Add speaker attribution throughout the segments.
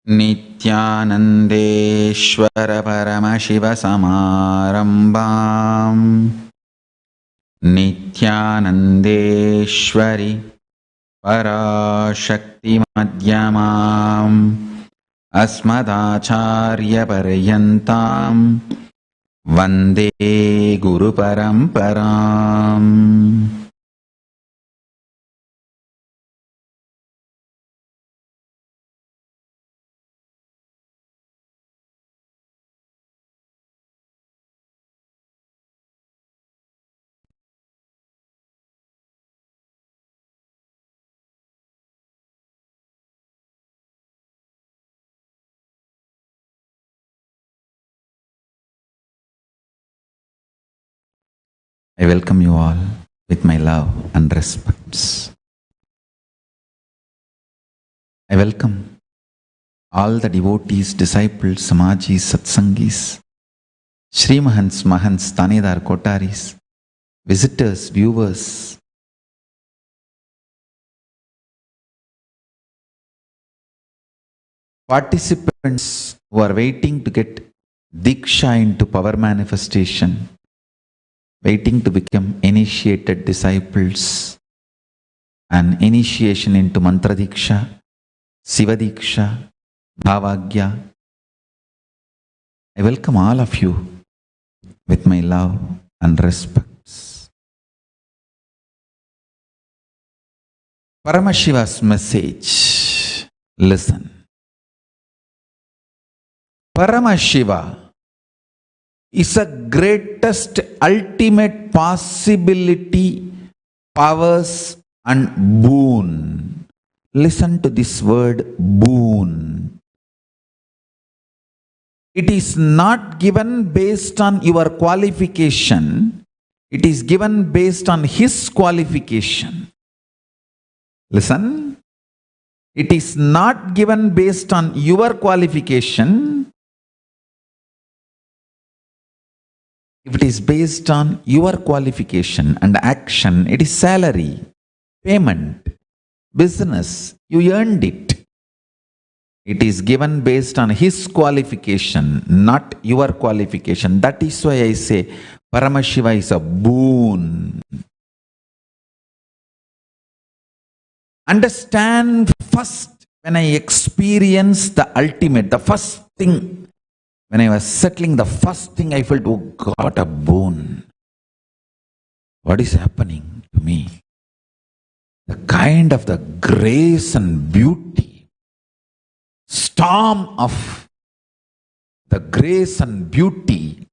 Speaker 1: नित्यानन्देश्वर परमशिवसमारम्भाम् नित्यानन्देश्वरि पराशक्तिमध्यमाम् अस्मदाचार्यपर्यन्ताम् वन्दे गुरुपरम्पराम्. I welcome you all with my love and respects. I welcome all the devotees, disciples, Samajis, Satsangis, Shri Mahants, Mahants, Tanedar, Kotaris, visitors, viewers, participants who are waiting to get Diksha into power manifestation, waiting to become initiated disciples, and initiation into Mantra Diksha, Siva Diksha, Bhavagya. I welcome all of you with my love and respects. Paramashiva's message. Listen. Paramashiva is the greatest ultimate possibility, powers and boon. Listen to this word, boon. It is not given based on your qualification. It is given based on his qualification. Listen. It is not given based on your qualification. If it is based on your qualification and action, it is salary, payment, business. You earned it. It is given based on his qualification, not your qualification. That is why I say Paramashiva is a boon. Understand first, when I experienced the ultimate, the first thing, when I was settling, the first thing I felt, oh God, a boon. What is happening to me? The kind of the grace and beauty, storm of the grace and beauty,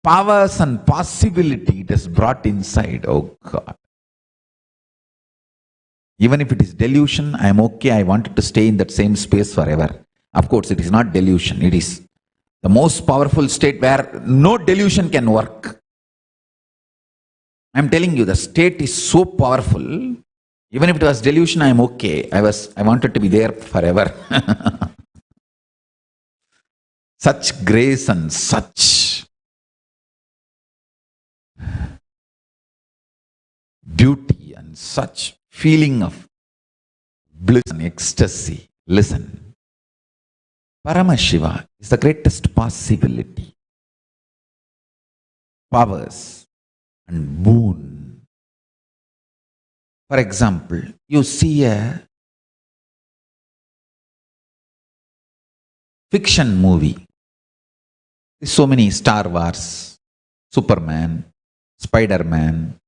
Speaker 1: powers and possibility it has brought inside. Oh God. Even if it is delusion, I am okay. I wanted to stay in that same space forever. Of course, it is not delusion. It is the most powerful state where no delusion can work. I am telling you, the state is so powerful. Even if it was delusion, I am okay. I wanted to be there forever. Such grace and such beauty and such feeling of bliss and ecstasy. Listen. Paramashiva is the greatest possibility, powers and boon. For example, you see a fiction movie. There's so many Star Wars, Superman, Spider-Man,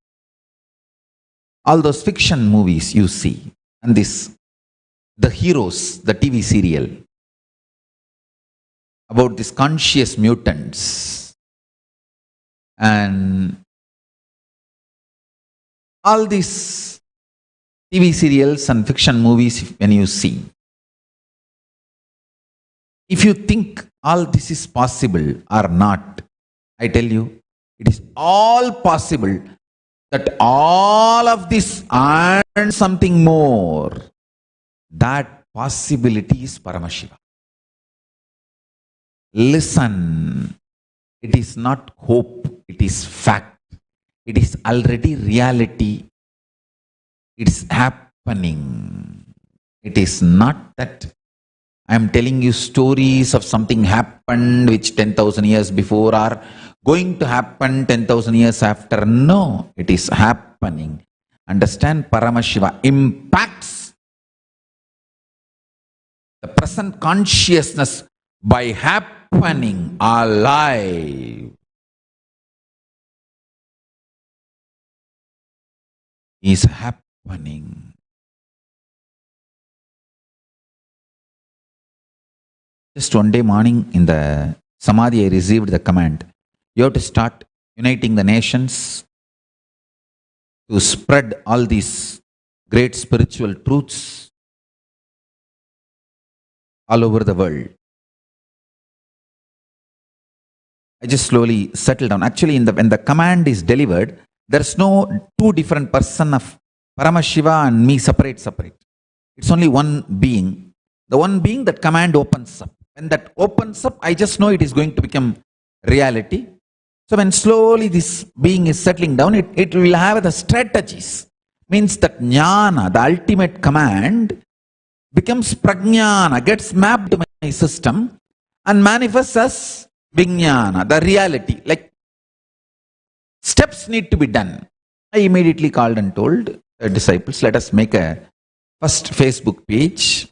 Speaker 1: all those fiction movies you see, and the heroes, the TV serial, about these conscious mutants and all these TV serials and fiction movies when you see. If you think all this is possible or not, I tell you, it is all possible that all of this and something more. That possibility is Paramashiva. Listen, it is not hope, it is fact. It is already reality. It is happening. It is not that I'm telling you stories of something happened which 10,000 years before or going to happen 10,000 years after. No, it is happening. Understand, Paramashiva impacts the present consciousness by happening alive. Is happening. Just one day morning in the Samadhi, I received the command. You have to start uniting the nations to spread all these great spiritual truths all over the world. I just slowly settled down. Actually, when the command is delivered, there's no two different person of Paramashiva and me separate. It's only one being. The one being, that command opens up. When that opens up, I just know it is going to become reality. So when slowly this being is settling down, it will have the strategies. Means that jnana, the ultimate command, becomes prajnana, gets mapped to my system and manifests as vijnana, the reality. Like steps need to be done. I immediately called and told the disciples, let us make a first Facebook page,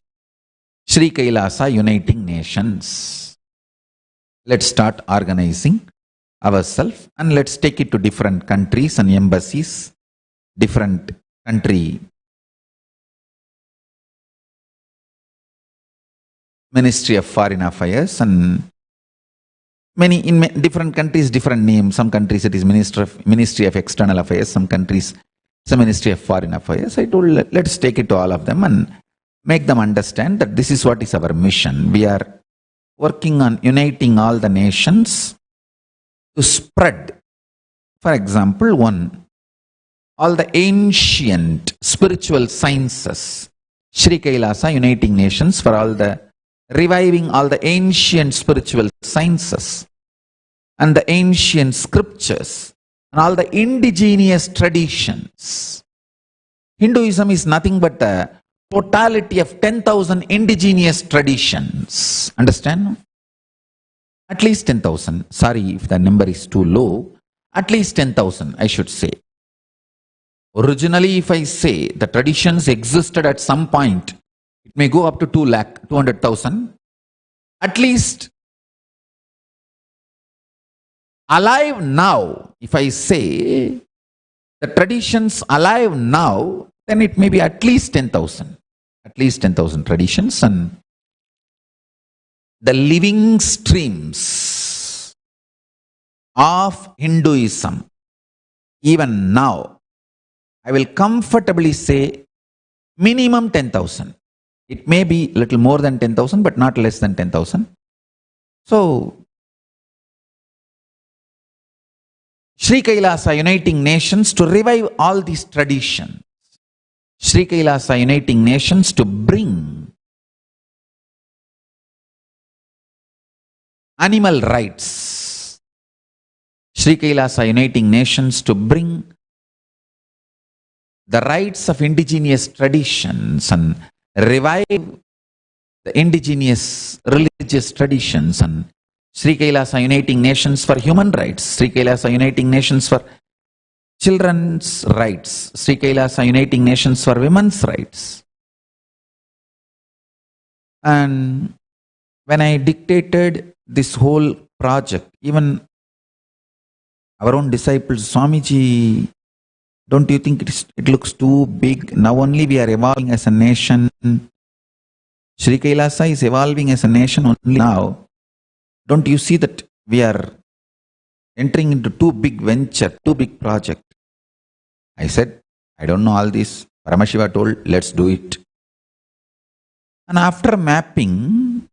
Speaker 1: Sri Kailasa Uniting Nations. Let's start organizing ourselves and let's take it to different countries and embassies, different country Ministry of Foreign Affairs, and in different countries, different names. Some countries it is Ministry of External Affairs, some countries it's a Ministry of Foreign Affairs. I told, let's take it to all of them and make them understand that this is what is our mission. We are working on uniting all the nations to spread, for example, all the ancient spiritual sciences, Sri Kailasa Uniting Nations for reviving all the ancient spiritual sciences and the ancient scriptures and all the indigenous traditions. Hinduism is nothing but a totality of 10,000 indigenous traditions. Understand? At least 10,000. Sorry if the number is too low. At least 10,000, I should say. Originally, if I say the traditions existed at some point, it may go up to 200,000. At least alive now, if I say the traditions alive now, then it may be at least 10,000. At least 10,000 traditions, and the living streams of Hinduism, even now, I will comfortably say minimum 10,000. It may be little more than 10,000, but not less than 10,000. So, Sri Kailasa Uniting Nations to revive all these traditions. Sri Kailasa Uniting Nations to bring animal rights. Sri Kailasa Uniting Nations to bring the rights of indigenous traditions and revive the indigenous religious traditions, and Sri Kailasa Uniting Nations for human rights, Sri Kailasa Uniting Nations for children's rights, Sri Kailasa Uniting Nations for women's rights. And when I dictated this whole project, even our own disciples, Swamiji, don't you think it looks too big? Now only we are evolving as a nation. Sri Kailasa is evolving as a nation only now. Don't you see that we are entering into too big venture, too big project? I said, I don't know all this. Paramashiva told, let's do it. And after mapping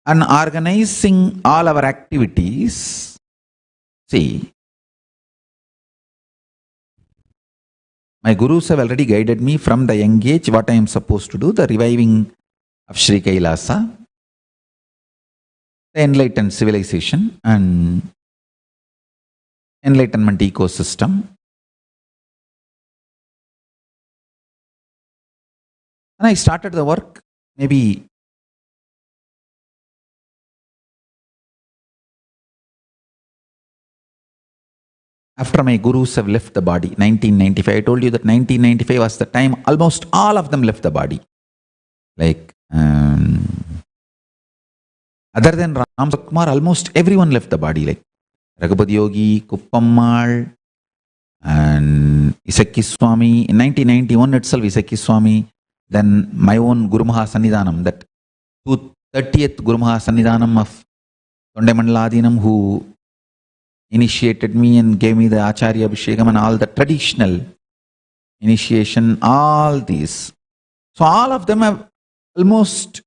Speaker 1: and organizing all our activities, see, my gurus have already guided me from the young age what I am supposed to do, the reviving of Sri Kailasa, the enlightened civilization and enlightenment ecosystem. And I started the work maybe after my gurus have left the body, 1995. I told you that 1995 was the time almost all of them left the body. Like, other than Ram Kumar, almost everyone left the body. Like Raghupati Yogi, Kuppammal, and Isaki Swami. In 1991 itself, Isaki Swami. Then my own Guru Maha Sannidhanam, that 30th Guru Maha Sannidhanam of Tondaimandaladinam, who initiated me and gave me the Acharya Abhishekam and all the traditional initiation, all these. So all of them have almost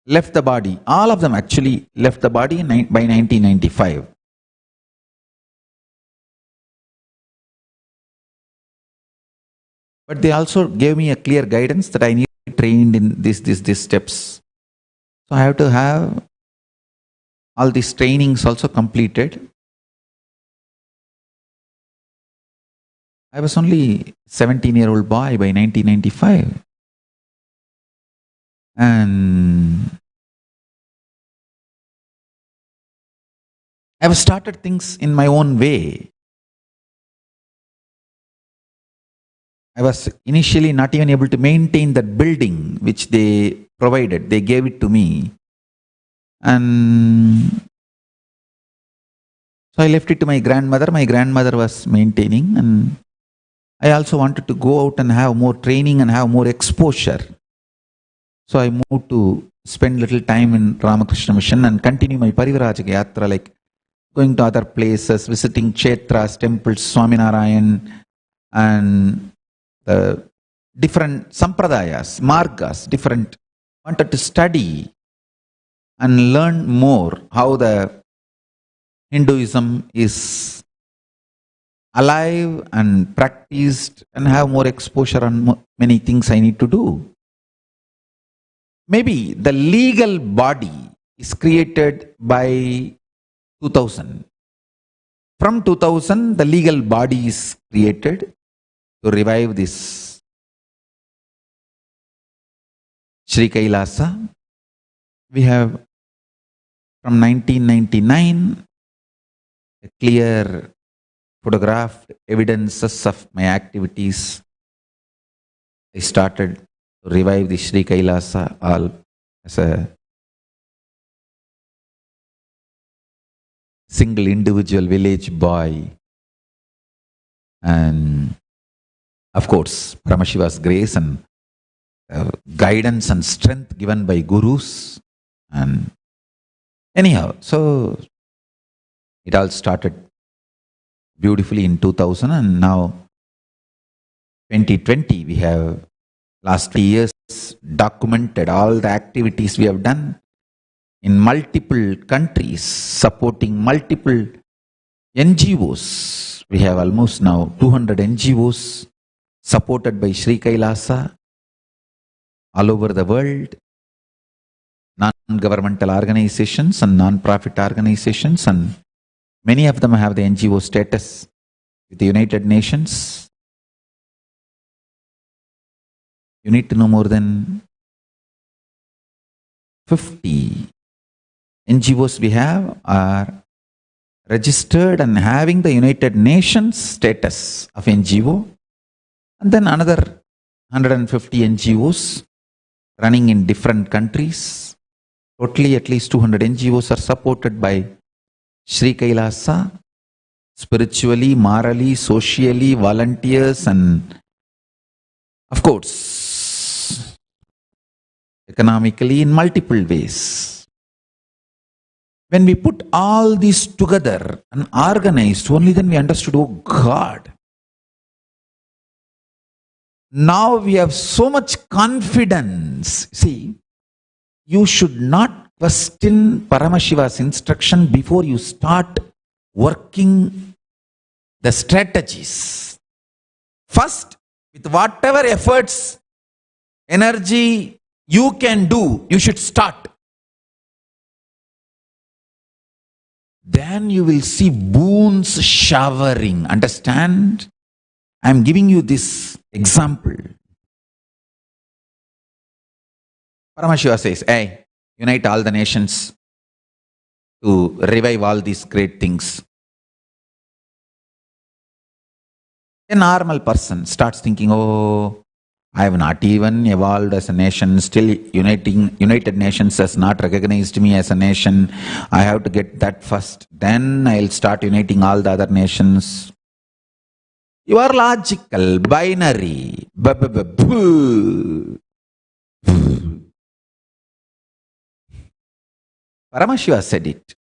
Speaker 1: left the body. All of them actually left the body by 1995. But they also gave me a clear guidance that I need to be trained in these steps. So I have to have all these trainings also completed. I was only 17-year-old boy by 1995. And I have started things in my own way. I was initially not even able to maintain that building which they provided. They gave it to me. And so I left it to my grandmother. My grandmother was maintaining, and I also wanted to go out and have more training and have more exposure. So I moved to spend little time in Ramakrishna Mission and continue my Parivrajaka Yatra, like going to other places, visiting Kshetras, temples, Swaminarayan, and the different sampradayas, margas, different. Wanted to study and learn more how the Hinduism is alive and practiced, and have more exposure on many things I need to do. Maybe the legal body is created by 2000. From 2000, the legal body is created to revive this Sri Kailasa. We have from 1999 a clear photographed evidences of my activities. I started to revive the Sri Kailasa all as a single individual village boy. And of course, Paramashiva's grace and guidance and strength given by gurus. And anyhow, so it all started beautifully in 2000, and now 2020 we have last 3 years documented all the activities we have done in multiple countries, supporting multiple NGOs. We have almost now 200 NGOs supported by Sri Kailasa all over the world, non-governmental organizations and non-profit organizations, and many of them have the NGO status with the United Nations. You need to know more than 50 NGOs we have are registered and having the United Nations status of NGO, and then another 150 NGOs running in different countries. Totally at least 200 NGOs are supported by Sri Kailasa, spiritually, morally, socially, volunteers, and of course, economically in multiple ways. When we put all these together and organized, only then we understood, oh God. Now we have so much confidence. See, you should not question Paramashiva's instruction before you start working the strategies. First, with whatever efforts, energy you can do, you should start. Then you will see boons showering. Understand? I am giving you this example. Paramashiva says, hey, unite all the nations to revive all these great things. A normal person starts thinking, oh, I have not even evolved as a nation. Still, United Nations has not recognized me as a nation. I have to get that first. Then I'll start uniting all the other nations. You are logical, binary. Paramashiva said it.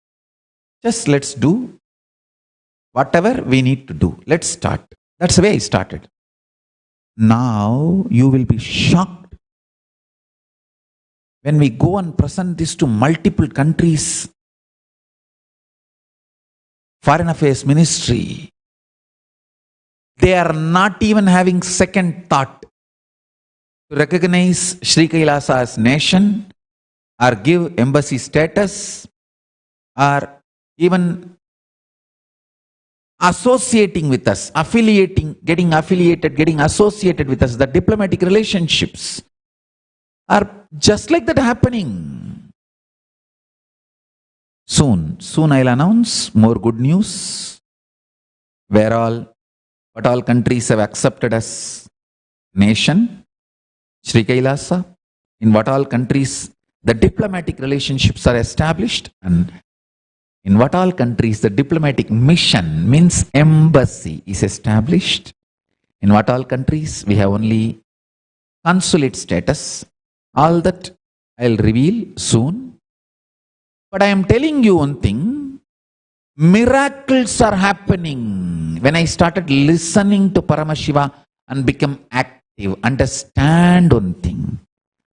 Speaker 1: Just let's do whatever we need to do. Let's start. That's the way I started. Now you will be shocked when we go and present this to multiple countries. Foreign Affairs Ministry, they are not even having second thought to recognize Sri Kailasa as nation or give embassy status or even associating with us, getting associated with us. The diplomatic relationships are just like that happening. Soon I'll announce more good news, what all countries have accepted as nation, Sri Kailasa, in what all countries the diplomatic relationships are established, and in what all countries the diplomatic mission, means embassy, is established. In what all countries we have only consulate status. All that I'll reveal soon. But I am telling you one thing, miracles are happening. When I started listening to Paramashiva and become active, understand one thing.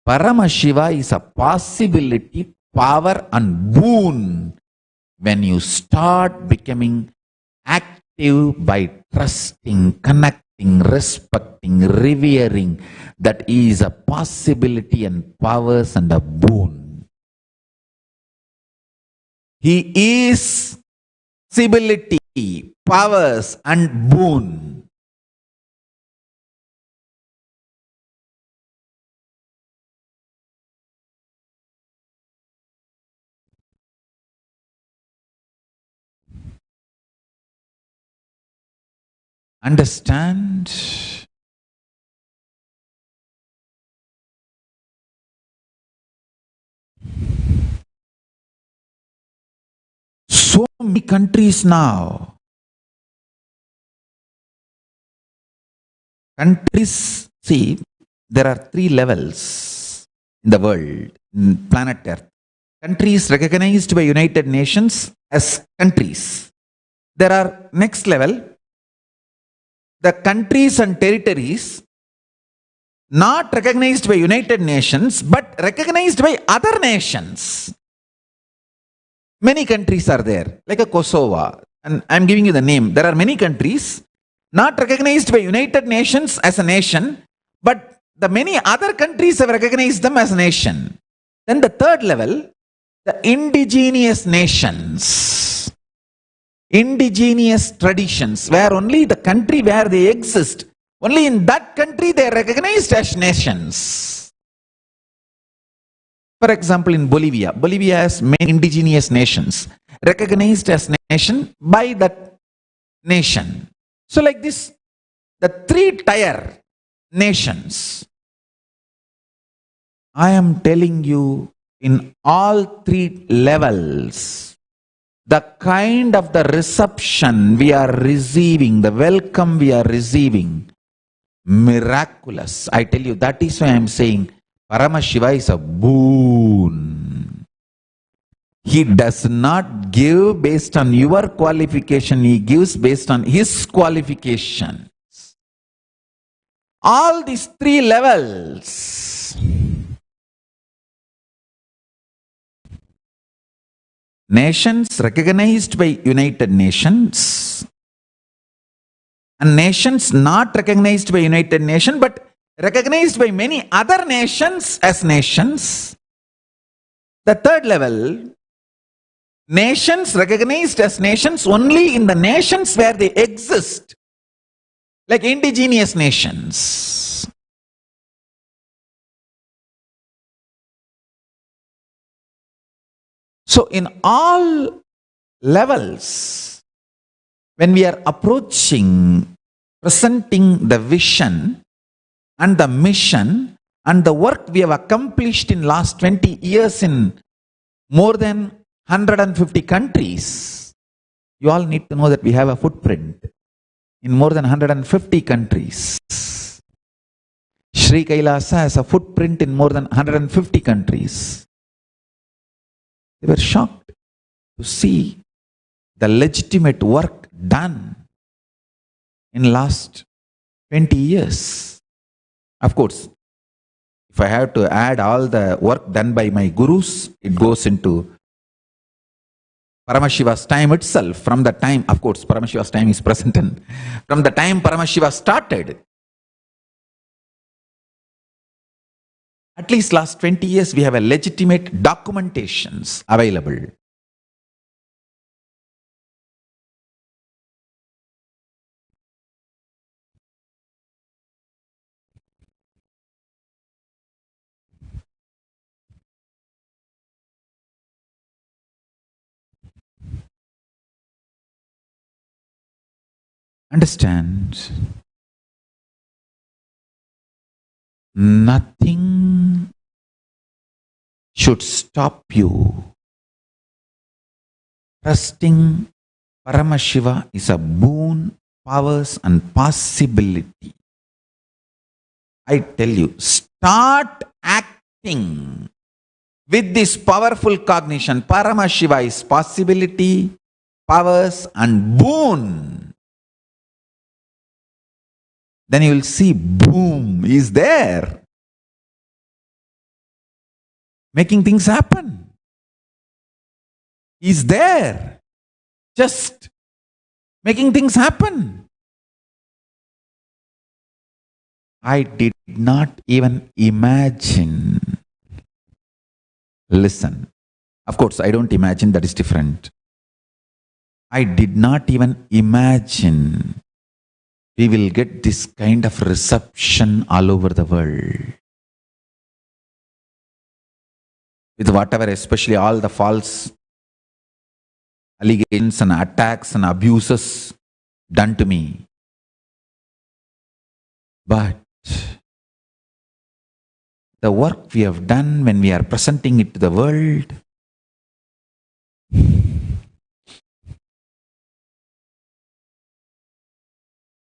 Speaker 1: Paramashiva is a possibility, power and boon. When you start becoming active by trusting, connecting, respecting, revering, that is a possibility and powers and a boon. He is possibility, powers and boon. Understand? So many countries now. Countries, see, there are 3 levels in the world, in planet Earth. Countries recognized by United Nations as countries. There are next level, the countries and territories not recognized by United Nations but recognized by other nations. Many countries are there, like a Kosovo, and I'm giving you the name. There are many countries not recognized by United Nations as a nation, but the many other countries have recognized them as a nation. Then the third level, the indigenous nations. Indigenous traditions, where only the country where they exist, only in that country they are recognized as nations. For example, in Bolivia has many indigenous nations recognized as nation by that nation. So like this, the 3-tier nations, I am telling you, in all 3 levels, the kind of the reception we are receiving, the welcome we are receiving, miraculous. I tell you, that is why I am saying Paramashiva is a boon. He does not give based on your qualification, he gives based on his qualifications. All these 3 levels. Nations recognized by United Nations and nations not recognized by United Nations but recognized by many other nations as nations. The third level, nations recognized as nations only in the nations where they exist, like indigenous nations. So in all levels, when we are approaching presenting the vision and the mission and the work we have accomplished in last 20 years in more than 150 countries. You all need to know that we have a footprint in more than 150 countries. Sri Kailasa has a footprint in more than 150 countries. They were shocked to see the legitimate work done in last 20 years. Of course, if I have to add all the work done by my gurus, it goes into Paramashiva's time itself. From the time, of course, Paramashiva's time is present, and from the time Paramashiva started, at least last 20 years, we have a legitimate documentations available. Understand? Nothing should stop you. Trusting Paramashiva is a boon, powers and possibility. I tell you, start acting with this powerful cognition. Paramashiva is possibility, powers and boon. Then you will see, boom, is there. Making things happen. He's there. Just making things happen. I did not even imagine. Listen. Of course, I don't imagine, that is different. I did not even imagine we will get this kind of reception all over the world. With whatever, especially all the false allegations and attacks and abuses done to me. But the work we have done when we are presenting it to the world,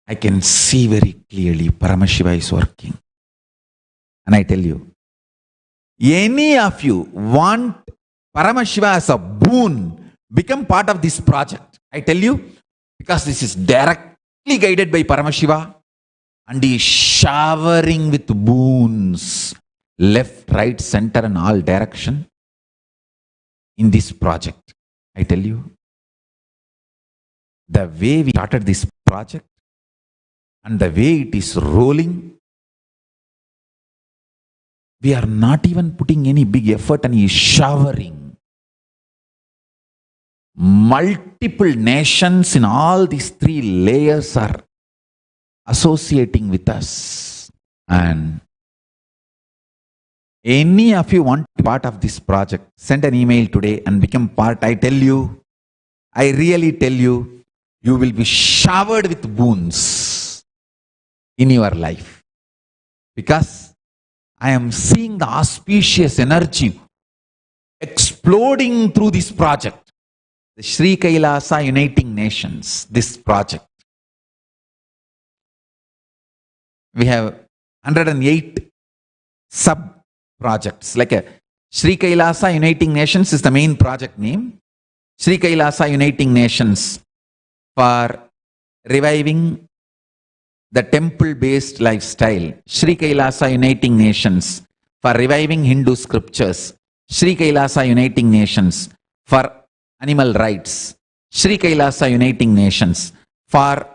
Speaker 1: I can see very clearly Paramashiva is working. And I tell you, any of you want Paramashiva as a boon, become part of this project. I tell you, because this is directly guided by Paramashiva and he is showering with boons, left, right, center and all direction in this project. I tell you, the way we started this project and the way it is rolling, we are not even putting any big effort and he is showering. Multiple nations in all these three layers are associating with us. And any of you want to be part of this project, send an email today and become part. I tell you, I really tell you, you will be showered with boons in your life. Because I am seeing the auspicious energy exploding through this project. The Sri Kailasa Uniting Nations, this project. We have 108 sub-projects. Like a Sri Kailasa Uniting Nations is the main project name. Sri Kailasa Uniting Nations for reviving the temple-based lifestyle. Sri Kailasa Uniting Nations for reviving Hindu scriptures. Sri Kailasa Uniting Nations for animal rights. Sri Kailasa Uniting Nations for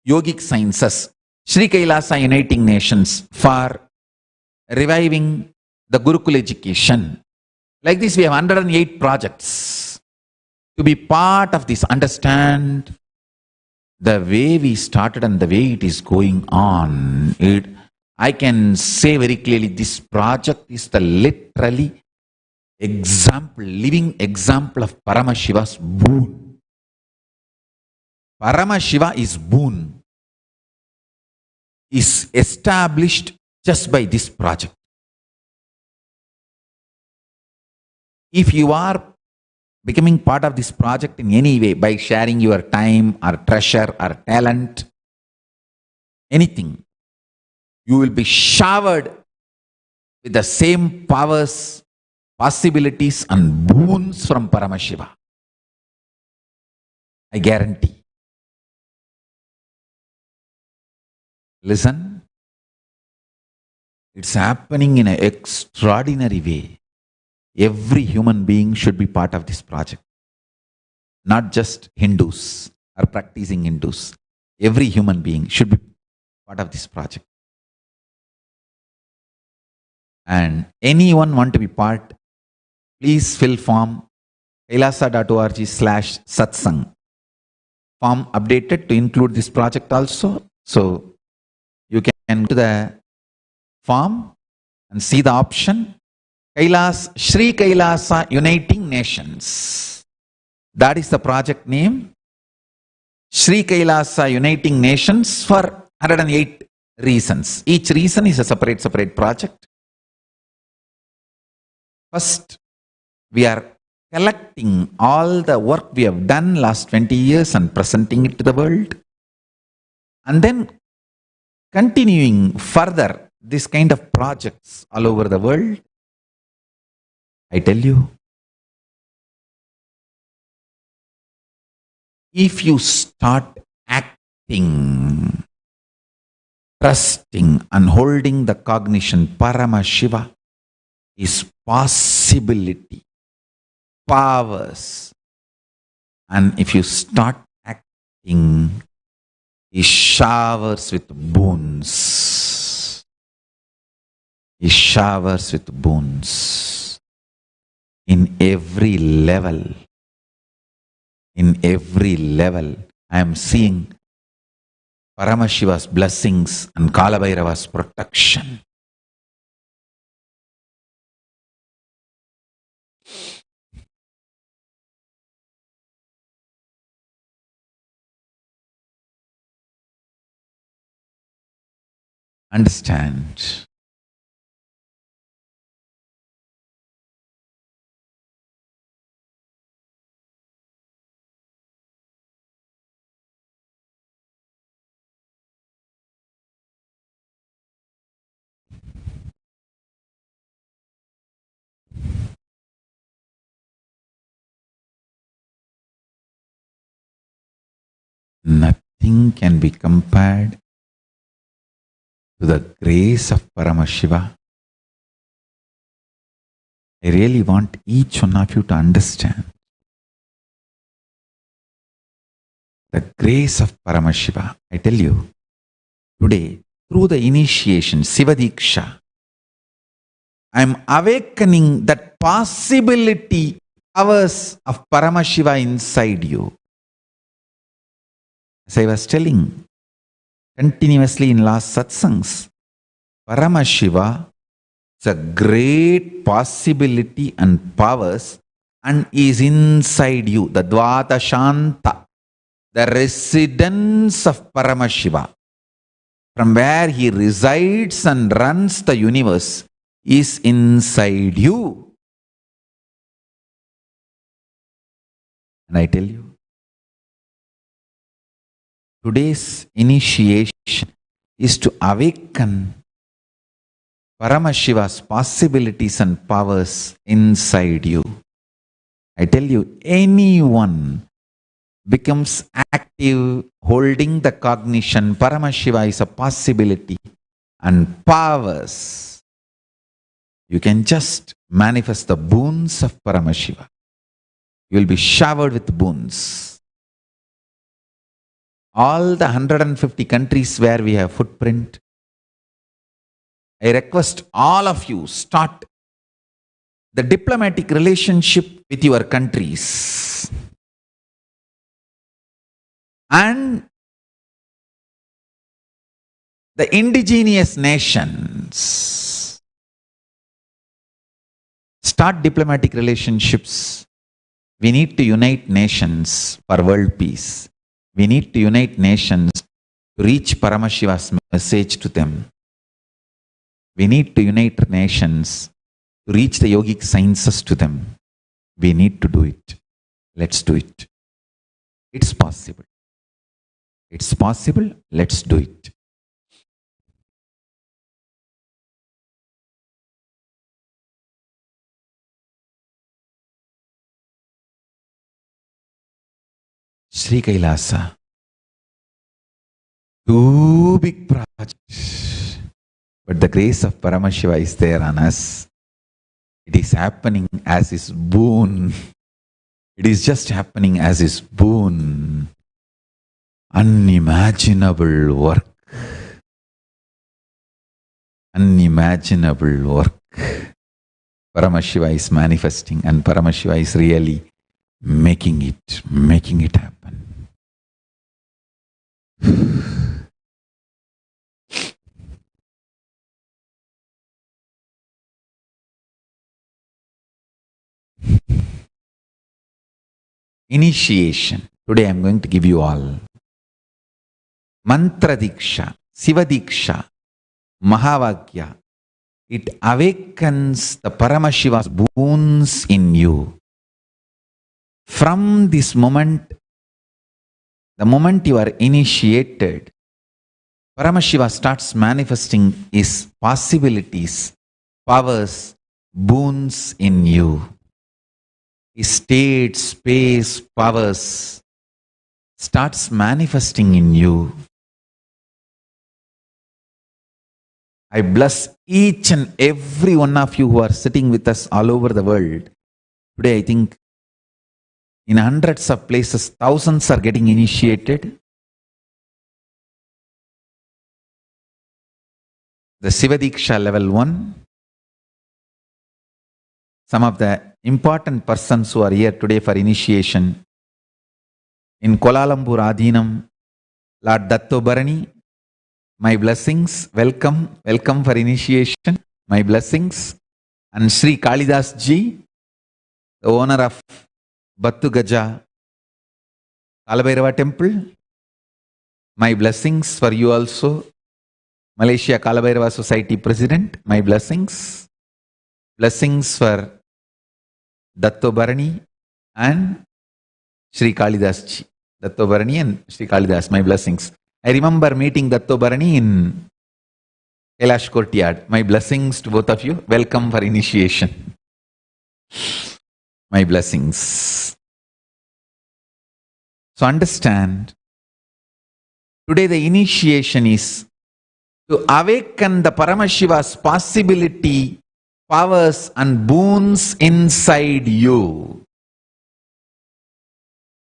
Speaker 1: yogic sciences. Sri Kailasa Uniting Nations for reviving the Gurukul education. Like this, we have 108 projects. To be part of this, understand the way we started and the way it is going on. I can say very clearly, this project is the literally example, living example of Paramashiva's boon. Paramashiva is boon. is established just by this project. If you are becoming part of this project in any way, by sharing your time or treasure or talent, anything, you will be showered with the same powers, possibilities and boons from Paramashiva. I guarantee. Listen, it's happening in an extraordinary way. Every human being should be part of this project. Not just Hindus or practicing Hindus. Every human being should be part of this project. And anyone want to be part, please fill form kailasa.org/satsang. Form updated to include this project also. So you can go to the form and see the option Sri Kailasa Uniting Nations. That is the project name. Sri Kailasa Uniting Nations for 108 reasons. Each reason is a separate project. First, we are collecting all the work we have done last 20 years and presenting it to the world. And then continuing further this kind of projects all over the world. I tell you, if you start acting, trusting and holding the cognition, Paramashiva is possibility, powers. And if you start acting, he showers with boons. He showers with boons. In every level, I am seeing Paramashiva's blessings and Kalabhairava's protection. Understand? Nothing can be compared to the grace of Paramashiva. I really want each one of you to understand the grace of Paramashiva. I tell you, today, through the initiation, Sivadiksha, I am awakening that possibility powers of Paramashiva inside you. As I was telling continuously in last satsangs, Paramashiva is a great possibility and powers and is inside you. The Dvata Shanta, the residence of Paramashiva, from where he resides and runs the universe, is inside you. And I tell you, today's initiation is to awaken Paramashiva's possibilities and powers inside you. I tell you, anyone becomes active, holding the cognition, Paramashiva is a possibility and powers. You can just manifest the boons of Paramashiva. You will be showered with boons. All the 150 countries where we have footprint, I request all of you start the diplomatic relationship with your countries. And the indigenous nations. Start diplomatic relationships. We need to unite nations for world peace. We need to unite nations to reach Paramashiva's message to them. We need to unite nations to reach the yogic sciences to them. We need to do it. Let's do it. It's possible. It's possible. Let's do it. Sri Kailasa. Too big project. But the grace of Paramashiva is there on us. It is happening as His boon. It is just happening as His boon. Unimaginable work. Unimaginable work. Paramashiva is manifesting and Paramashiva is really making it happen. Initiation. Today I am going to give you all Mantra Diksha, Siva Diksha, Mahavakya. It awakens the Paramashiva's boons in you. From this moment, the moment you are initiated, Paramashiva starts manifesting His possibilities, powers, boons in you. His state, space, powers starts manifesting in you. I bless each and every one of you who are sitting with us all over the world. Today I think in hundreds of places, thousands are getting initiated. The Siva Diksha level 1. Some of the important persons who are here today for initiation. In Kuala Lumpur Adhinam, Lord Datto Bharani, my blessings. Welcome for initiation. My blessings. And Sri Kalidas Ji, the owner of Battu Gaja Kalabhairava Temple. My blessings for you also. Malaysia Kalabhairava Society President. My blessings. Blessings for Datto Bharani and Sri Kalidas Ji. Datto Bharani and Sri Kalidas, my blessings. I remember meeting Datto Bharani in Kailash Courtyard. My blessings to both of you. Welcome for initiation. My blessings. So understand, today the initiation is to awaken the Paramashiva's possibility, powers and boons inside you.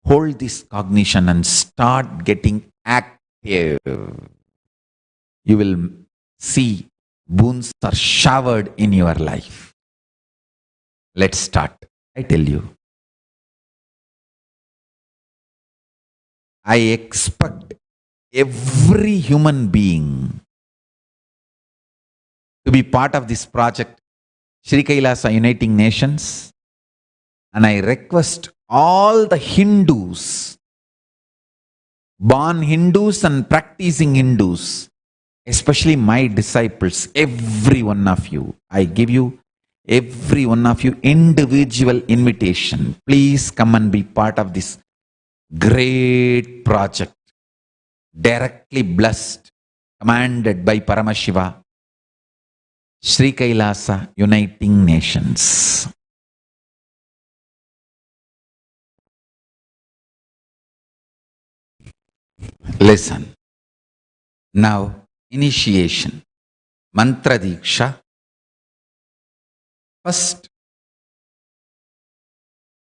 Speaker 1: Hold this cognition and start getting active. You will see boons are showered in your life. Let's start. I tell you, I expect every human being to be part of this project, Sri Kailasa Uniting Nations, and I request all the Hindus, born Hindus and practicing Hindus, especially my disciples, every one of you, I give you, every one of you, individual invitation. Please come and be part of this great project, directly blessed, commanded by Paramashiva, Sri Kailasa Uniting Nations. Listen. Now, initiation. Mantra Diksha. First,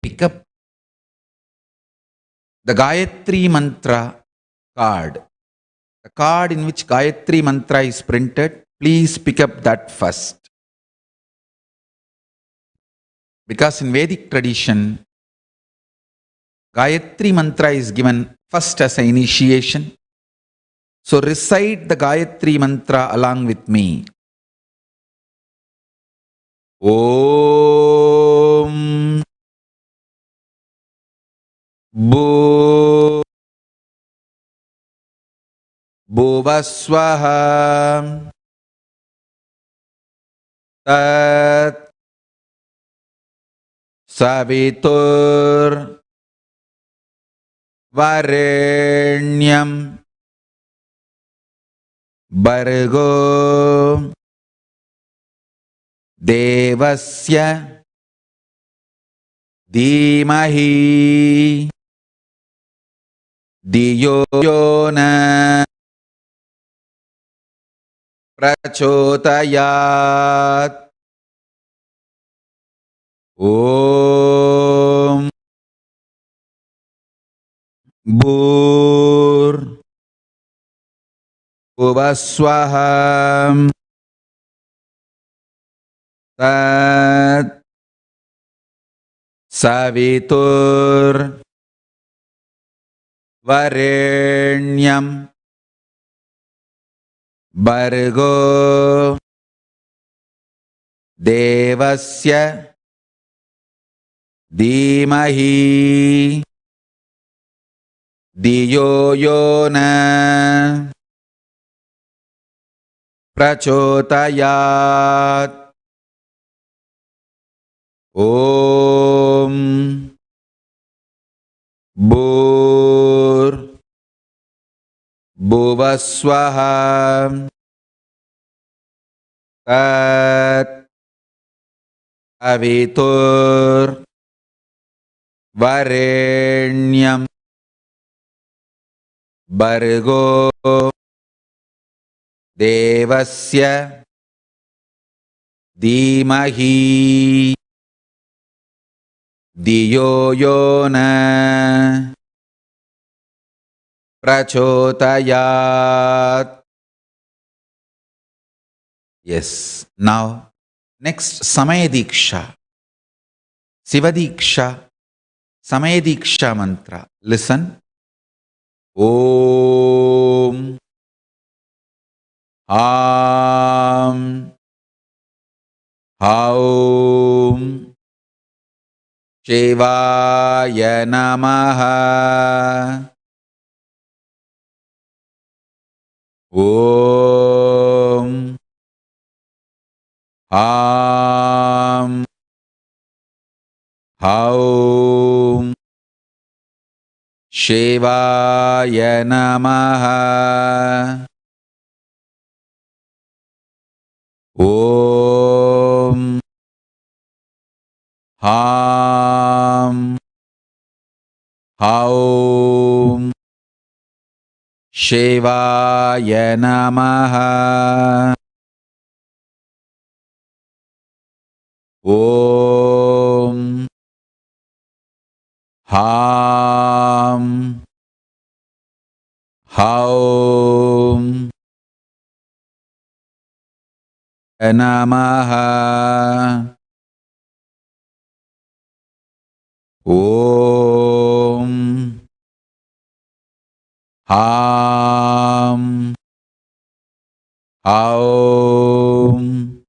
Speaker 1: pick up the Gayatri Mantra card. The card in which Gayatri Mantra is printed, please pick up that first. Because in Vedic tradition, Gayatri Mantra is given first as an initiation. So recite the Gayatri Mantra along with me. Om Bo भुवस्वः तत् सवितुर्वरेण्यं भर्गो देवस्य धीमहि धियो यो न प्रचोदयात्। ॐ भूर्भुवस्वः तत् सवितुर्वरेण्यं भर्गो देवस्य धीमहि धियो यो न प्रचोदयात्। ॐ भूर्भुवस्वः तत् सवितुर्वरेण्यं भर्गो देवस्य धीमहि धियो यो न प्रचोदयात्. Yes. Now, next Samaya Diksha. Siva Diksha. Samaya Diksha mantra. Listen. Om Am Haum Shivaya Namaha. Om Am Haum Shivaya Namaha. Om Ham Haum Shivaya Namaha. Om Ham Haum Namaha. Om Ham Aum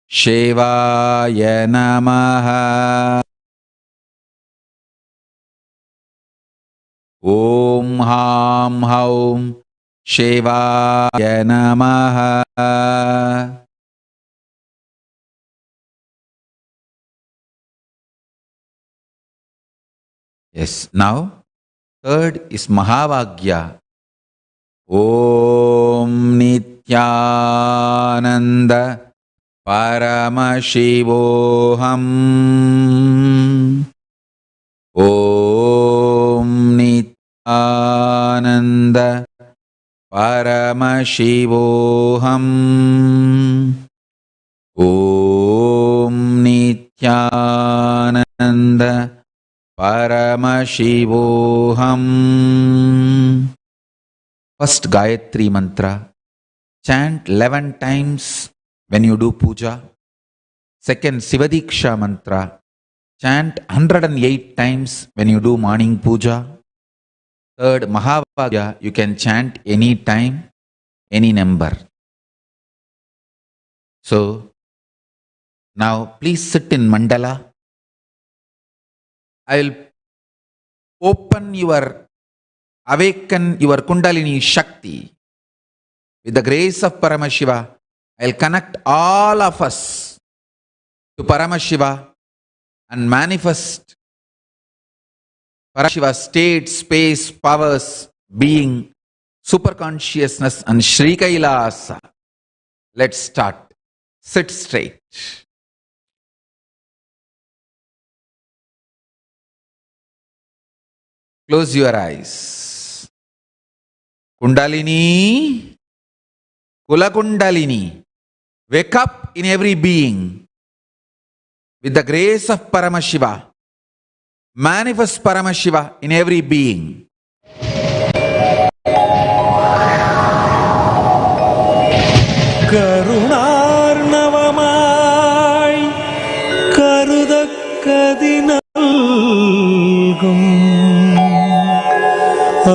Speaker 1: Shivaya Namaha. Om Ham Haum Shivaya Namaha. Yes, now third is Mahavagya. Om Nityananda Paramashivoham. Om Nityananda Paramashivoham. Om Nityananda Paramashivoham. First Gayatri mantra. Chant 11 times when you do puja. Second Sivadiksha mantra. Chant 108 times when you do morning puja. Third Mahavagya, you can chant any time, any number. So now please sit in mandala. I will open your awaken your Kundalini Shakti. With the grace of Paramashiva, I'll connect all of us to Paramashiva and manifest Paramashiva state, space, powers, being, superconsciousness and Sri Kailasa. Let's start. Sit straight. Close your eyes. Kundalini, Kula Kundalini, wake up in every being. With the grace of Paramashiva, manifest Paramashiva in every being.
Speaker 2: கருணார்ணவமாய் கருதக்கதினல்கும்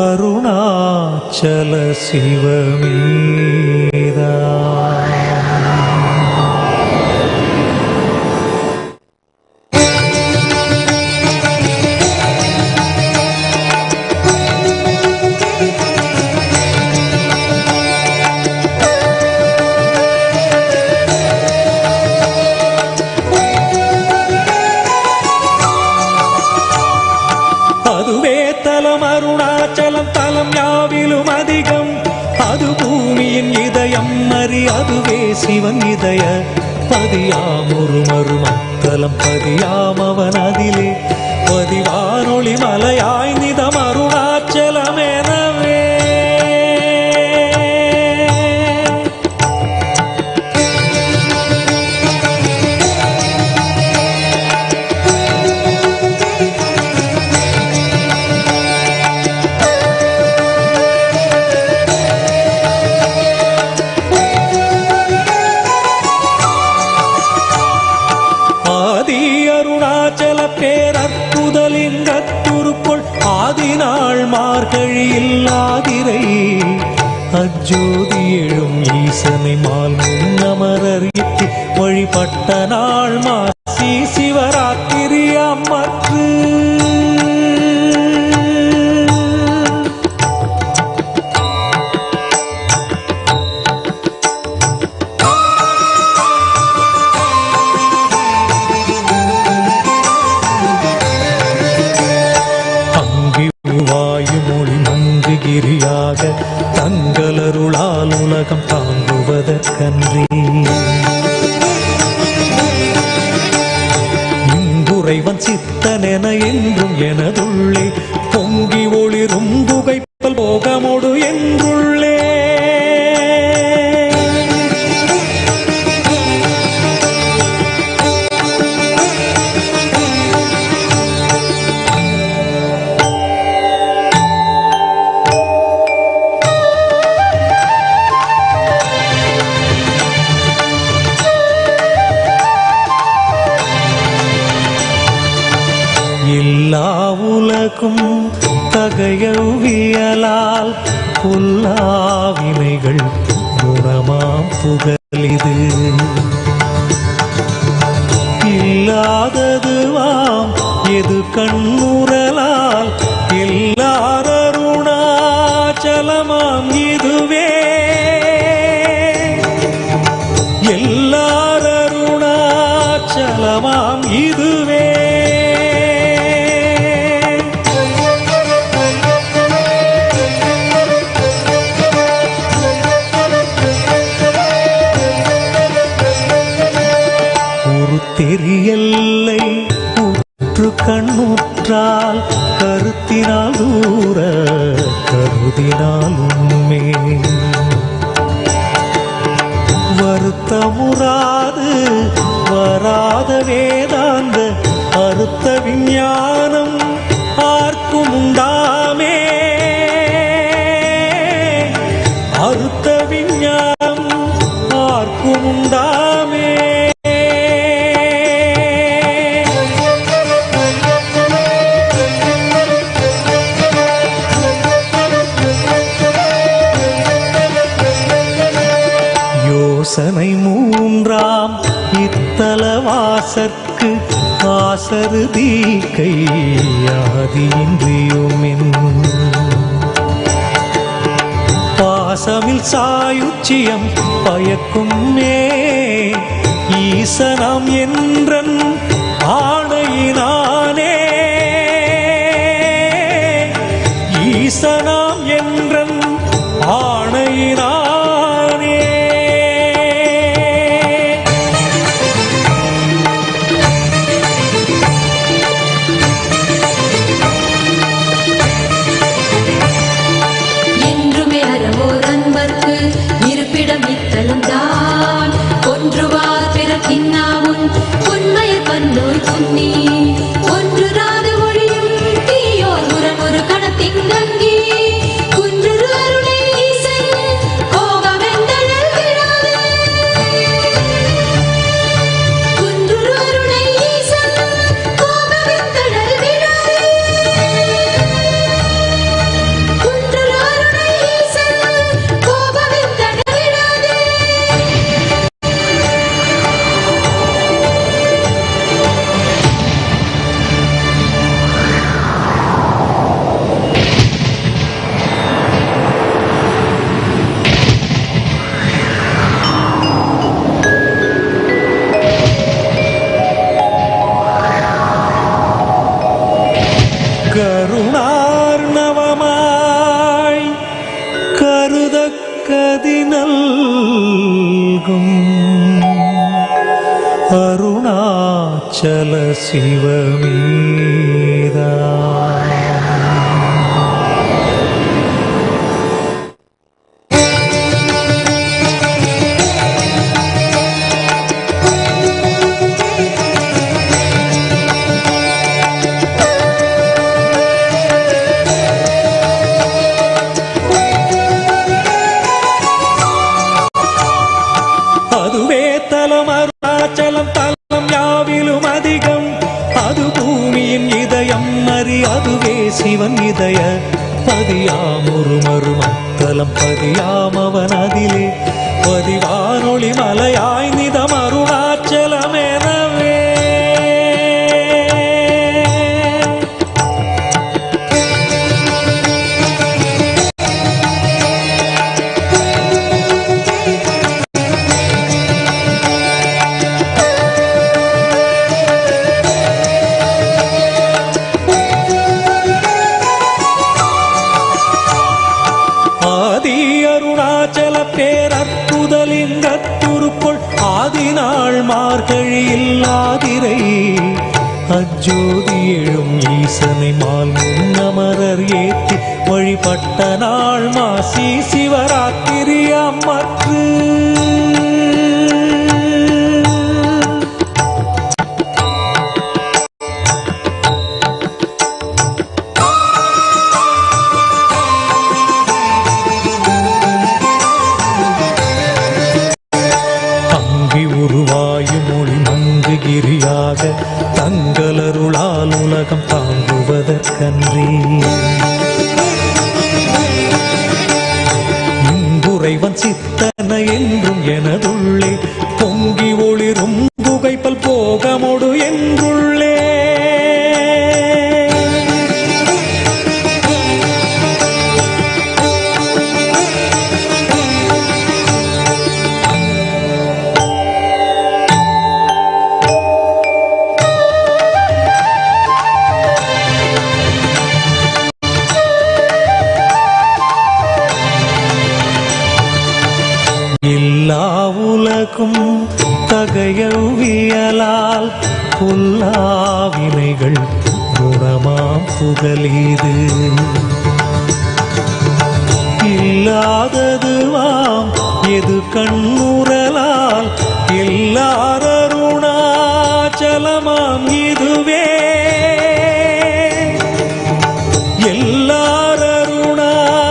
Speaker 2: Arunachal சிவமேதா. Arunachalam தலம் யாவிலும் அதிகம். அது பூமியின் இதயம் அறி அதுவே சிவன் இதய பதியாமொரு மருமத்தலம் பதியாம் அவன் அதிலே பதிவானொளி மலையாய் நிதம் அருணாச்சலம் எனவே. பேரற்புதலிங்கத்துருக்குள் ஆதினாள் மார்கழியில் ஆதிரை அஜோதி எழும் ஈசனை மால் முன்னமரறித்து வழிபட்ட நாள் மாசி சிவராத்திரி அம்மற்று. கிரியாக தங்களருளால் உலகம் தாங்குவதற்கன்றி இங்குறைவன் சித்தனென என்றும் எனதுள்ளே பொங்கி ஒளிரும் புகைப்பல் போகமோடு என்றுள்ளே. எல்லா உலகும் தகையவியலால் புல்லாவினைகள் குணமாம் புகழிது இல்லாததுவாம் எது கண்ணுறலால் எல்லாரருணாச்சலமாம் இதுவே எல்லாரருணாச்சலமாம் இதுவே. தெரியல்லை உற்று கண்ணுற்றால் கருத்தினால் தூர கருதினால் உண்மை வருத்தமுறாது வராத வேதாந்த அறுத்த விஞ்ஞானம் ஆர்க்கும் உண்டாமே அறுத்த விஞ்ஞானம் ஆர்க்கும் உண்டாமே. யோசனை மூன்றாம் இத்தலவாசற்கு ஆசரு தீக்கை ஆதியின்றியுமென் பாசமில் சாயுச்சியம் பயக்குமே ஈசனம் என்றன் ஆணையினானே ஈசனாம் என்றன் ஆணையினானே
Speaker 3: என்றுமே அறவோர் அன்பர்க்கு இருப்பிடம் இத்தலம் தான் ஒன்றுவார் பிறக்கின்னாமுன் உண்மைய பன்னோய் துண்ணி ஒன்று ராது ஒழியும் தீயோர் முரண் ஒரு கணத்திங்கங்கி குன்றுரு அருளை ஈசன் கோபமெந்தழல் விழாது குன்றுரு அருளை ஈசன் கோபமெந்தழல் விழாது குன்றுரு அருளை ஈசன் கோபமெந்தழல் விழாது
Speaker 2: கருணார்ணவமாய் கருதக்கதினல்கும் அருணாச்சல சிவமேதா அதுவே தலம் அருணாச்சலம் தலம் யாவிலும் அதிகம் அது பூமியின் இதயம் அறி அதுவே சிவன் இதய பதியாமொரு மருமத்தலம் பதியாமவன் அதிலே பதிவானொளி மலையாய் நிதம் அருணாச்சலமெனவே ஆதி அருணாச்சல பேரற்புதலிங்கத்துருக்குள் ஆதிநாள் மார்கழியில் ஆதிரை அஜோதி எழும் ஈசனை மால் முன்னமரர் ஏற்றி வழிபட்ட நாள் மாசி சிவராத்திரி அம்மற்று தங்கி உருவாயும் ஒளி மங்குகிரியாக தங்களருளால் உலகம் தாங்குவதற்கன்றி இங்குறைவன் சித்தன என்றும் எனதுள்ளே பொங்கி ஒளிரும் புகைப்பல் போகமொடு என்றுள்ளே எல்லா உலகும் தகையவியலால் புல்லாவினைகள் குணமாம் புகலீது இல்லாததுவாம் எது கண்ணுறலால் எல்லாரருணாச்சலமாம் இதுவே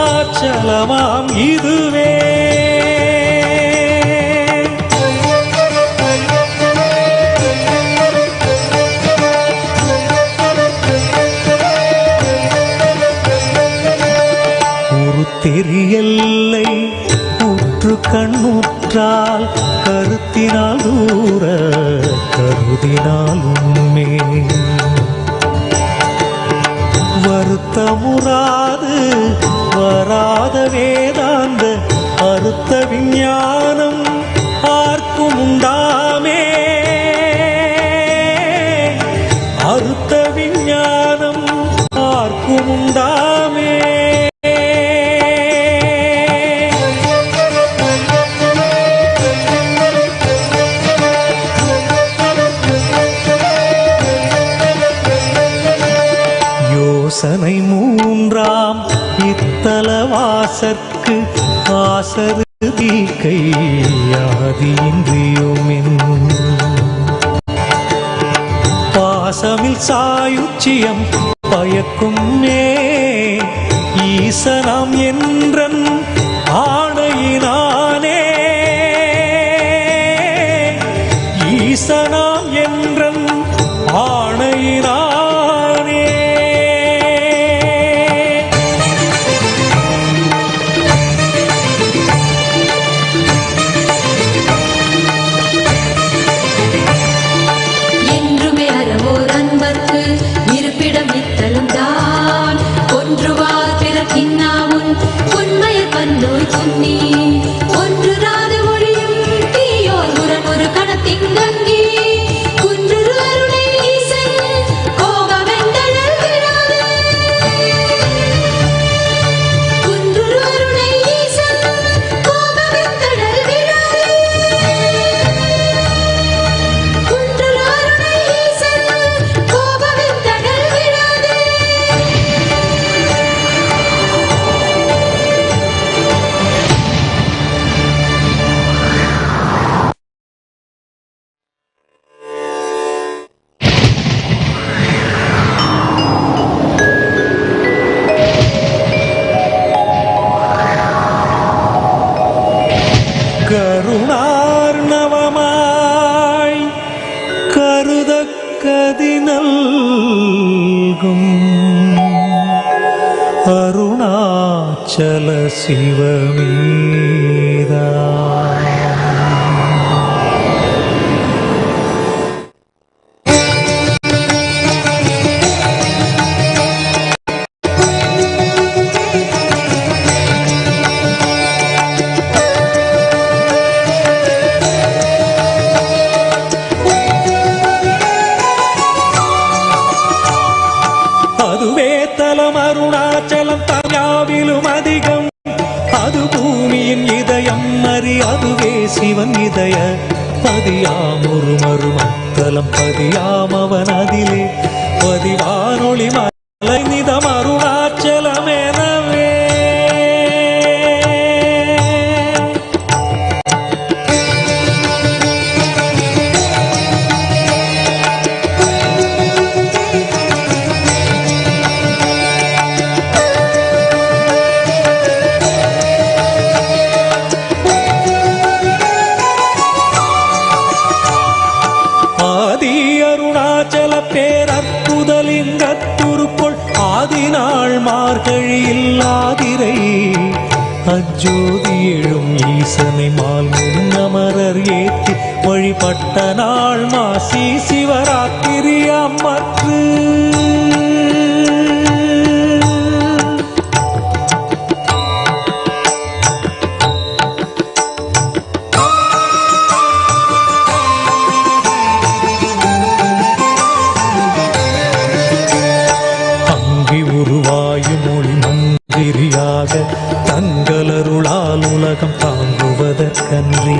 Speaker 2: எல்லாரருணாச்சலமாம் இதுவே தெரியல்லை உற்று கண்ணுற்றால் கருத்தினால் தூர கருதினால் உண்மே வருத்தமுறாது வராத வேதாந்த அறுத்த விஞ்ஞானம் ஆர்க்கும் உண்டாமே. யோசனை மூன்றாம் இத்தலவாசற்கு ஆசரு தீக்கை ஆதியின்றியுமின் பாசமில் சாயுச்சியம் பயக்கும் மே ஈசனாம் என்றன் ஆணையினானே. ஈசனாம் என்றன் ஆணையினானே.
Speaker 3: என்றுமே அறவோர் அன்பர்க்கு இருப்பிடம் இத்தலம் தான். ஒன்றுவார் பிறக்கின்னாவும் உண்மையர் பன்னோய் துன்னி ஒன்றுராது மொழியும் தீயோர் உரன் ஒரு கணத்திங்கங்கி குன்றுரு அருணை ஈசன் கோபமெந்தழல் விடாது. குன்றுரு அருணை ஈசன் கோபமெந்தழல் விடாது. குன்றுரு அருணை ஈசன் கோபமெந்தழல் விடாது.
Speaker 2: கருணார்ணவமாய் கருதக்கதினல்கும் அருணாச்சல சிவமீதா. அதுவே தலம் அருணாச்சலம் தஞ்சாவிலும் அதிகம். அது பூமியின் இதயம் அறி அதுவே சிவன் இதய பதியாமொரு மருமத்தலம் பதியாமவன் அதிலே பதிவானொளி மலை நிதம் அருணாச்சலம் எனவே. ஆதி அருணாச்சல பேரற்புதலிங்கத்துருக்குள் ஆதிநாள் மார்கழியில் ஆதிரை அஜோதி எழும் ஈசனை மால் முன்னமரர் ஏற்றி வழிபட்ட நாள் மாசி சிவராத்திரி அம்மற்று. உருவாயும் மொழி மந்திரியாக தங்களருளால் உலகம் தாங்குவதற்கன்றி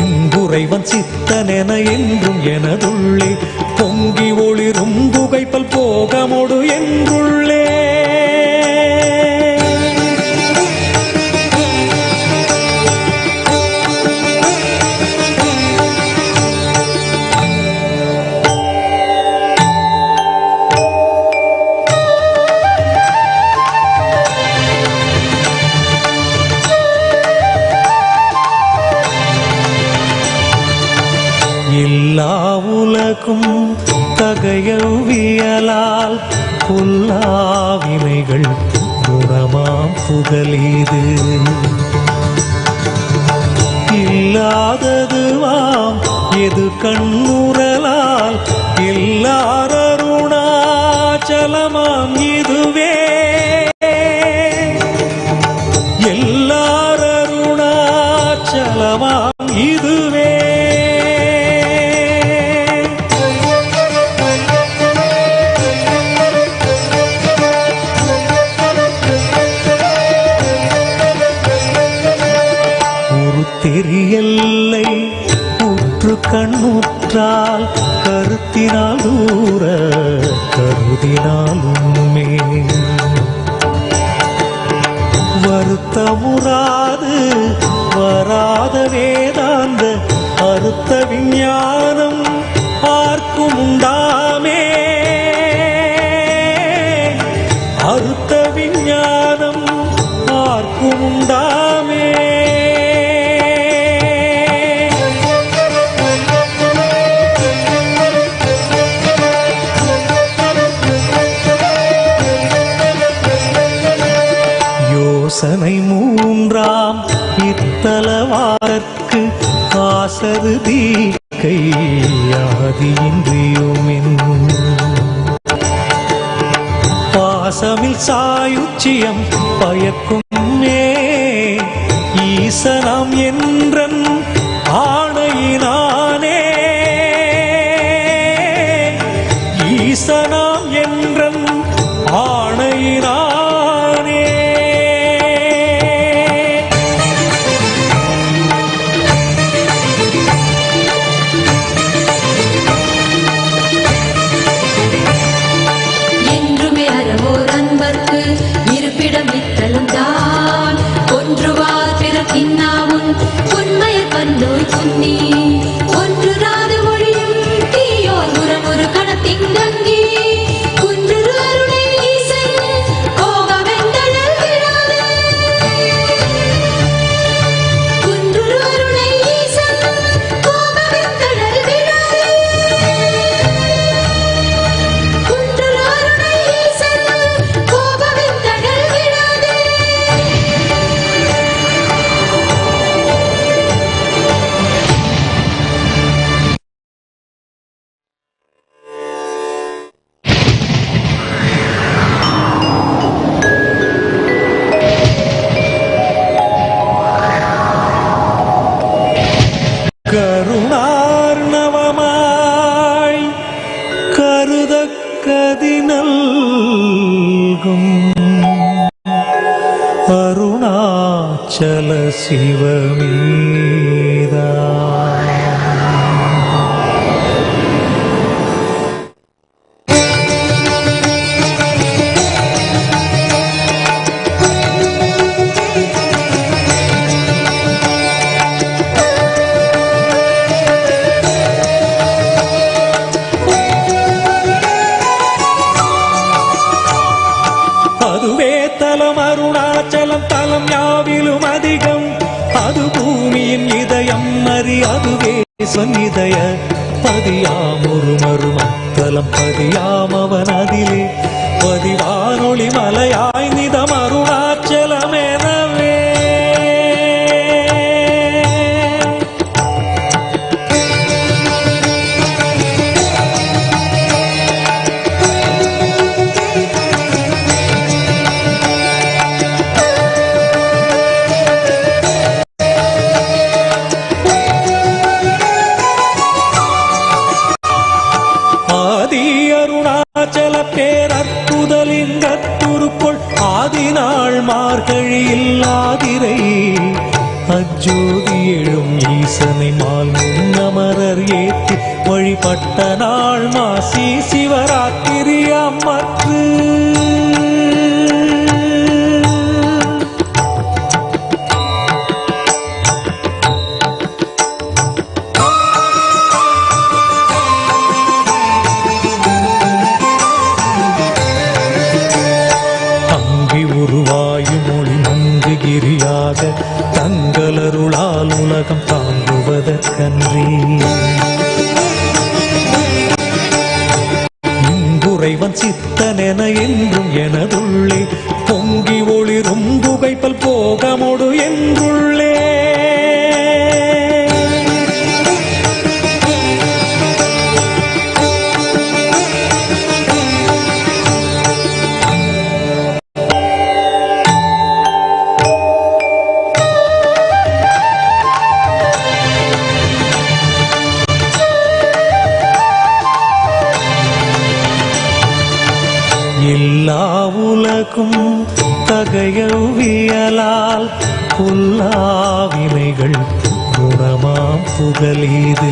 Speaker 2: இங்குறைவன் சித்தனென என்றும் எனதுள்ளே பொங்கி ஒளிரும் புகைப்பல் போகமொடு என்றுள்ளே. எல்லா உலகும் தகையவியலால் புல்லாவினைகள் குணமாம் புகலீது இல்லாததுவாம் எது கண்ணுறலால் எல்லாரருணாச்சலமாம் இதுவே. எல்லாரருணாச்சலமாம் இதுவே. உற்றால் கருத்தினால் தூர கருதினாலுமே வருத்தமுறாது வராத வேதாந்த அறுத்த விஞ்ஞானம் ஆர்க்கும் உண்டாமே அறுத்த விஞ்ஞானம் ஆர்க்கும் உண்டாமே யோசனை மூன்றாம் இத்தலவார்க்கு ஆசரு தீக்கை ஆதியின்றியுமின் பாசமில் சாயுச்சியம் பயக்குமே ஈசனாம் என்றன் ஆணையினானே ஈசனாம் என்றன் ஆணையினானே
Speaker 3: என்றுமே அறவோர் அன்பர்க்கு இருப்பிடம் இத்தலம் தான் ஒன்றுவார் பிறக்கின்னாவும் உண்மையர் பன்னோய் துன்னி ஒன்றுராது மொழியும் தீயோர் உரமொரு கணத்திங்கங்கி குன்றுரு அருணை ஈசன் கோபவெந்தழல் விழாதே குன்றுரு அருணை ஈசன் கோபவெந்தழல் விழாதே குன்றுரு அருணை ஈசன் கோபவெந்தழல் விழாதே
Speaker 2: கருணார்ணவமாய் கருதக்கதி நல்கும் அருணாச்சல சிவமீதா அதுவே தலம் அருணாச்சலம் தலம் யாவிலும் அதிகம் அது பூமியின் இதயம் அறி அதுவே சொன்னிதய பதியாமொரு மருமத்தலம் பதியாமவன் அதிலே பதிவானொளி மலையாய் நிதம் அருணாச்சலமெனவே ஆதி அருணாச்சல பேரற்புதலிங்கத்துருக்குள் ஆதிநாள் மார்கழியில் ஆதிரை அஜோதி எழும் ஈசனை மால் முன்னமரர் ஏற்றி வழிபட்ட நாள் மாசி சிவராத்திரி அம்மற்று உருவாயும் மொழி மங்குகிரியாக தங்களருளால் உலகம் தாங்குவதற்கன்றி இங்குறைவன் சித்தனென என்றும் எனதுள்ளே பொங்கி ஒளிரும் புகைப்பல் போகமொடு என்றுள்ளே எல்லா உலகும் தகையவியலால் புல்லாவினைகள் குணமாம் புகலீது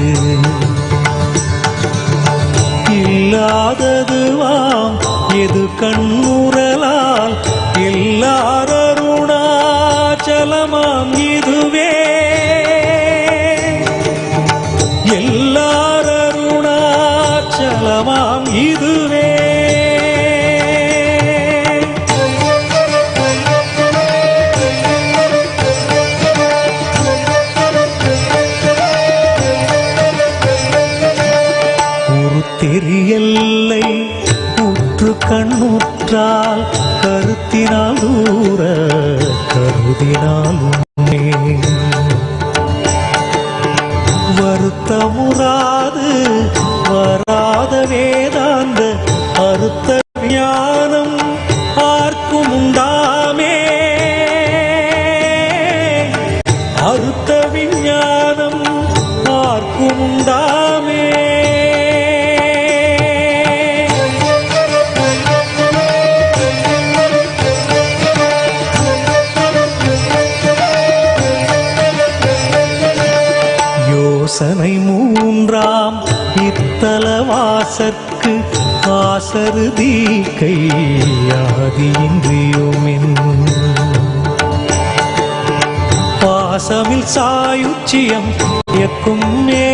Speaker 2: தெரியல்லை உற்று கண்ணுற்றால் கருத்தினால் தூர கருதினாலும் வருத்தமுறாது வராத வேதாந்த அறுத்த ஞானம் ஆர்க்கும் உண்டாமே அறுத்த விஞ்ஞானம் ஆர்க்கும் உண்டாமே யோசனை மூன்றாம் இத்தலவாசற்கு ஆசருதி கையாதியின்றியுமின் பாசமில் சாயுச்சியம் எக்குமே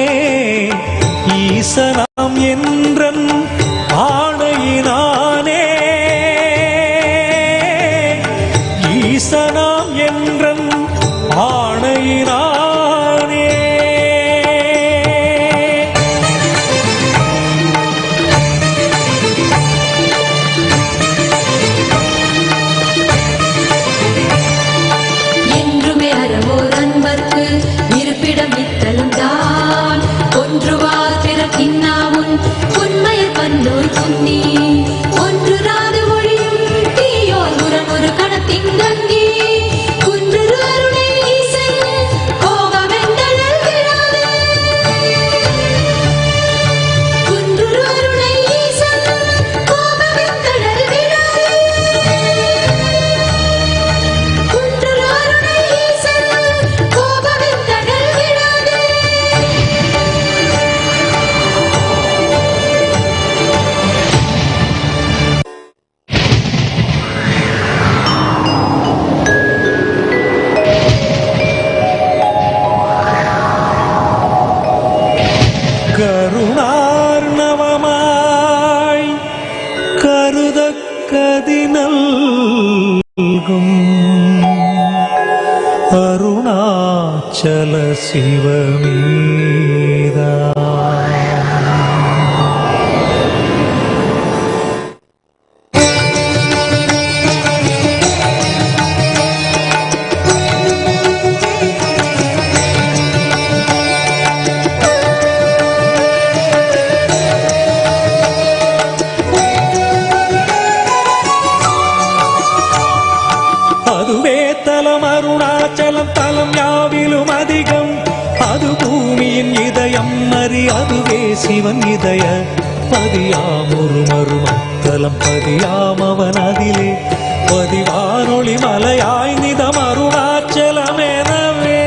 Speaker 2: ஈசனாம் என்றன் ஆணையினானே ஈசனாம் என்றன் ஆணையினானே
Speaker 3: என்றுமே அறவோர் அன்பர்க்கு இருப்பிடம் இத்தலும் தான் ஒன்றுவார் பிறக்கின்னா உன் உண்மையர் பன்னோர் புன்னி ஒன்று ராது மொழியும் தீயோர் உரமொரு கணத்தின் தங்கி குன்றுரு அருணை ஈசன் கோபமெந்தழல் விழாதே குன்றுரு அருணை ஈசன் கோபமெந்தழல் விழாதே குன்றுரு அருணை ஈசன் கோபமெந்தழல் விழாதே
Speaker 2: கருணார்ணவமாய் கருதக்கதினல்கும் அருணாச்சல சிவமீதா அதுவே தலம் அருணாச்சலம் தலம் யாவிலும் அதிகம் அது பூமியின் இதயம் அறி அதுவே சிவன் இதய பதியாமொரு மருமத்தலம் பதியாம் அவன் அதிலே பதிவானொளி மலையாய் நிதம் அருணாச்சலம் எனவே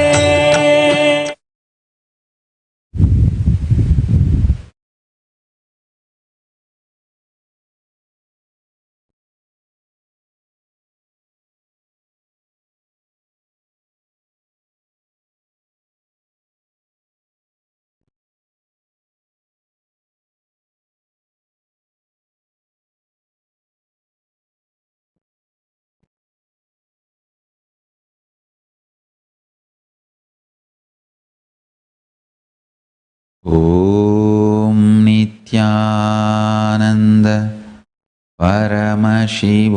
Speaker 1: ॐ नित्यानन्द परमशिवोऽहम्.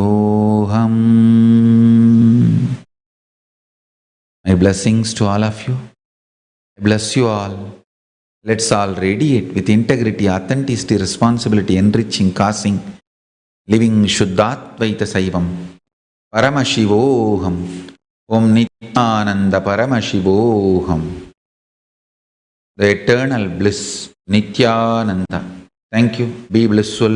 Speaker 1: My blessings to all of you. I bless you all. Let's all radiate with integrity, authenticity, responsibility, enriching, causing, living Shuddhatvaita Saivam. Paramashivoham. Om Nityananda Paramashivoham. The eternal bliss, Nityananda. Thank you. Be blissful.